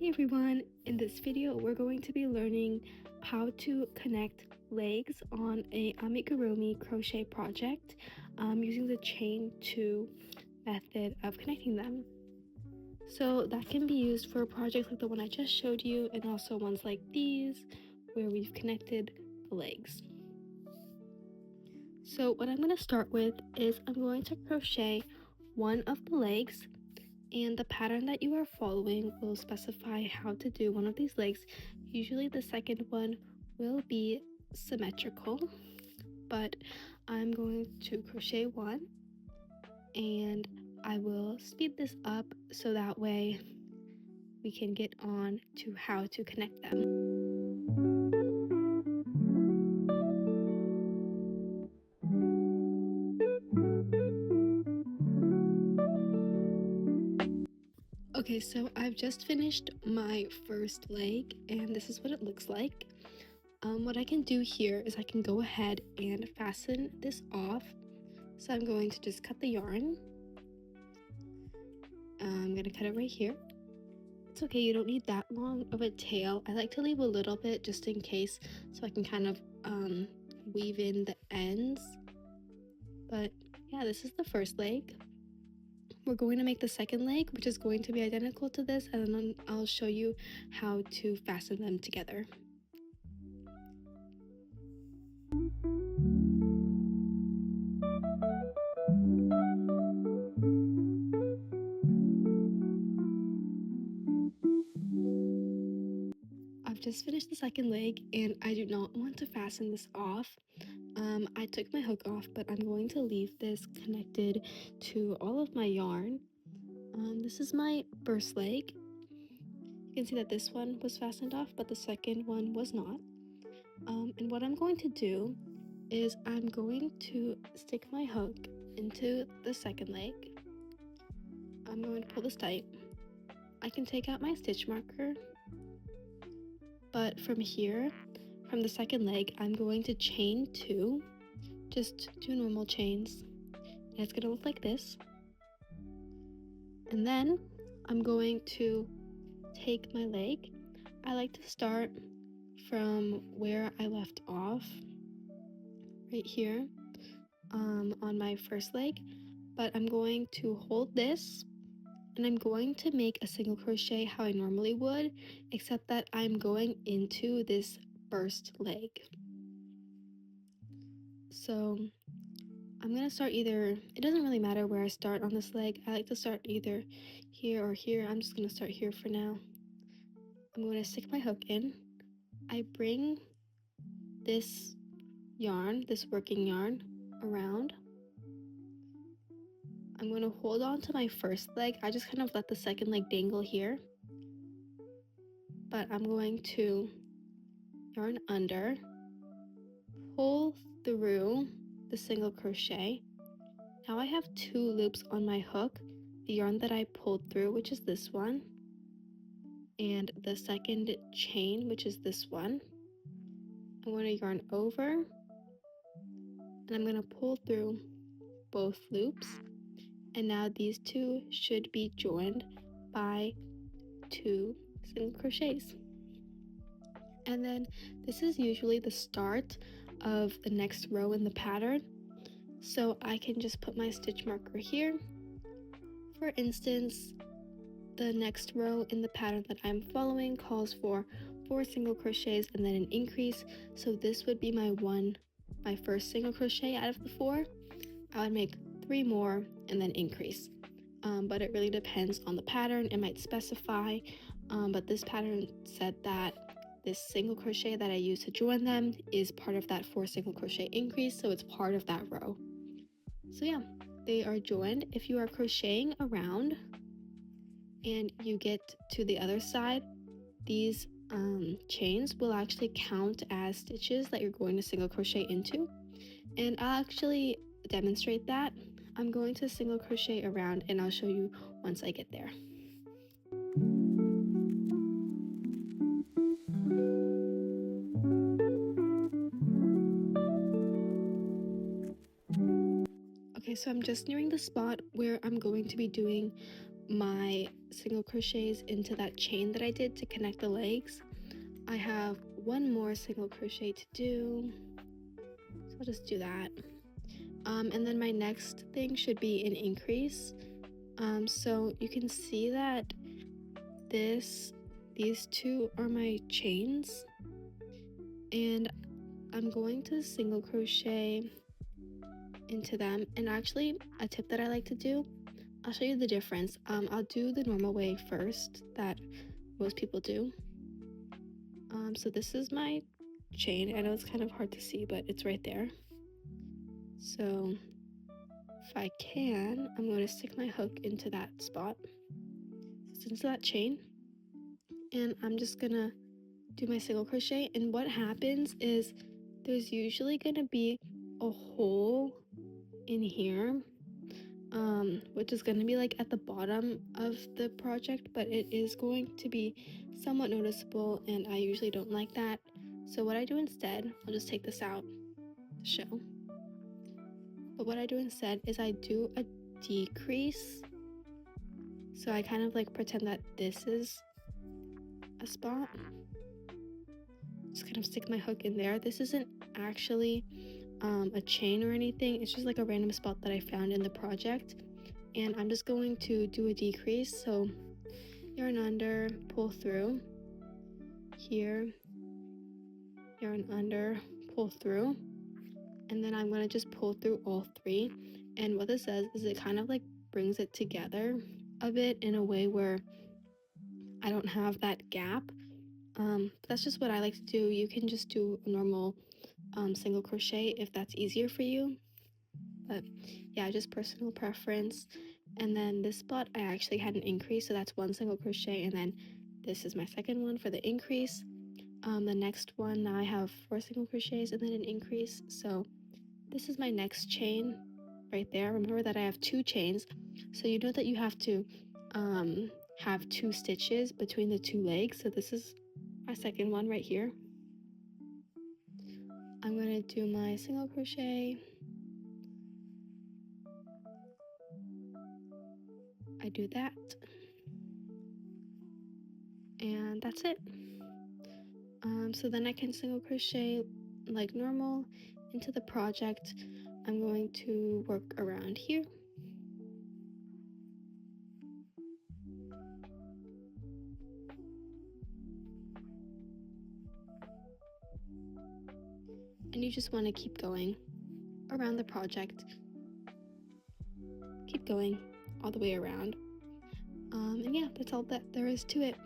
Hey everyone, in this video we're going to be learning how to connect legs on a amigurumi crochet project using the chain 2 method of connecting them. So that can be used for projects like the one I just showed you, and also ones like these where we've connected the legs. So what I'm going to start with is I'm going to crochet one of the legs, and the pattern that you are following will specify how to do one of these legs. Usually the second one will be symmetrical, but I'm going to crochet one, and I will speed this up so that way we can get on to how to connect them. Okay, so I've just finished my first leg, and this is what it looks like. What I can do here is I can go ahead and fasten this off. So I'm going to just cut the yarn. I'm going to cut it right here. It's okay, you don't need that long of a tail. I like to leave a little bit just in case, so I can kind of weave in the ends. But yeah, this is the first leg. We're going to make the second leg, which is going to be identical to this, and then I'll show you how to fasten them together. I've just finished the second leg, and I do not want to fasten this off. I took my hook off, but I'm going to leave this connected to all of my yarn. This is my first leg. You can see that this one was fastened off, but the second one was not. And what I'm going to do is I'm going to stick my hook into the second leg. I'm going to pull this tight. I can take out my stitch marker, but from here, from the second leg, I'm going to chain 2, just 2 normal chains, and it's going to look like this. And then I'm going to take my leg. I like to start from where I left off, right here, on my first leg, but I'm going to hold this, and I'm going to make a single crochet how I normally would, except that I'm going into this first leg. So I'm gonna start either, it doesn't really matter where I start on this leg. I like to start either here or here. I'm just gonna start here for now. I'm going to stick my hook in. I bring this yarn, this working yarn, around. I'm going to hold on to my first leg. I just kind of let the second leg dangle here, but I'm going to yarn under, pull through the single crochet. Now I have 2 loops on my hook, the yarn that I pulled through, which is this one, and the second chain, which is this one. I'm going to yarn over, and I'm going to pull through both loops, and now these 2 should be joined by 2 single crochets. And then this is usually the start of the next row in the pattern, so I can just put my stitch marker here. For instance, the next row in the pattern that I'm following calls for 4 single crochets and then an increase, so this would be my first single crochet out of the 4. I would make 3 more and then increase, but it really depends on the pattern. It might specify, but this pattern said that this single crochet that I use to join them is part of that 4 single crochet increase, so it's part of that row. So yeah, they are joined. If you are crocheting around and you get to the other side, these chains will actually count as stitches that you're going to single crochet into, and I'll actually demonstrate that. I'm going to single crochet around, and I'll show you once I get there. Okay, so I'm just nearing the spot where I'm going to be doing my single crochets into that chain that I did to connect the legs. I have one more single crochet to do, so I'll just do that. And then my next thing should be an increase. So you can see that these two are my chains, and I'm going to single crochet into them. And actually, a tip that I like to do, I'll show you the difference. I'll do the normal way first that most people do. So this is my chain. I know it's kind of hard to see, but it's right there. So if I can, I'm going to stick my hook into that spot, into that chain, and I'm just gonna do my single crochet. And what happens is there's usually gonna be a hole in here, which is gonna be like at the bottom of the project, but it is going to be somewhat noticeable, and I usually don't like that. So what I do instead, I'll just take this out to show. But what I do instead is I do a decrease. So I kind of like pretend that this is a spot. Just kind of stick my hook in there. This isn't actually a chain or anything. It's just like a random spot that I found in the project. And I'm just going to do a decrease. So yarn under, pull through, here, yarn under, pull through, and then I'm going to just pull through all three. And what this does is it kind of like brings it together a bit in a way where I don't have that gap. That's just what I like to do. You can just do a normal single crochet if that's easier for you, but yeah, just personal preference. And then this spot I actually had an increase, so that's one single crochet, and then this is my second one for the increase. The next one, now I have 4 single crochets and then an increase, so this is my next chain right there. Remember that I have 2 chains, so you know that you have to have 2 stitches between the 2 legs. So this is my second one right here. I'm going to do my single crochet. I do that, and that's it. So then I can single crochet like normal into the project. I'm going to work around here. And you just want to keep going around the project. Keep going all the way around. And yeah, that's all that there is to it.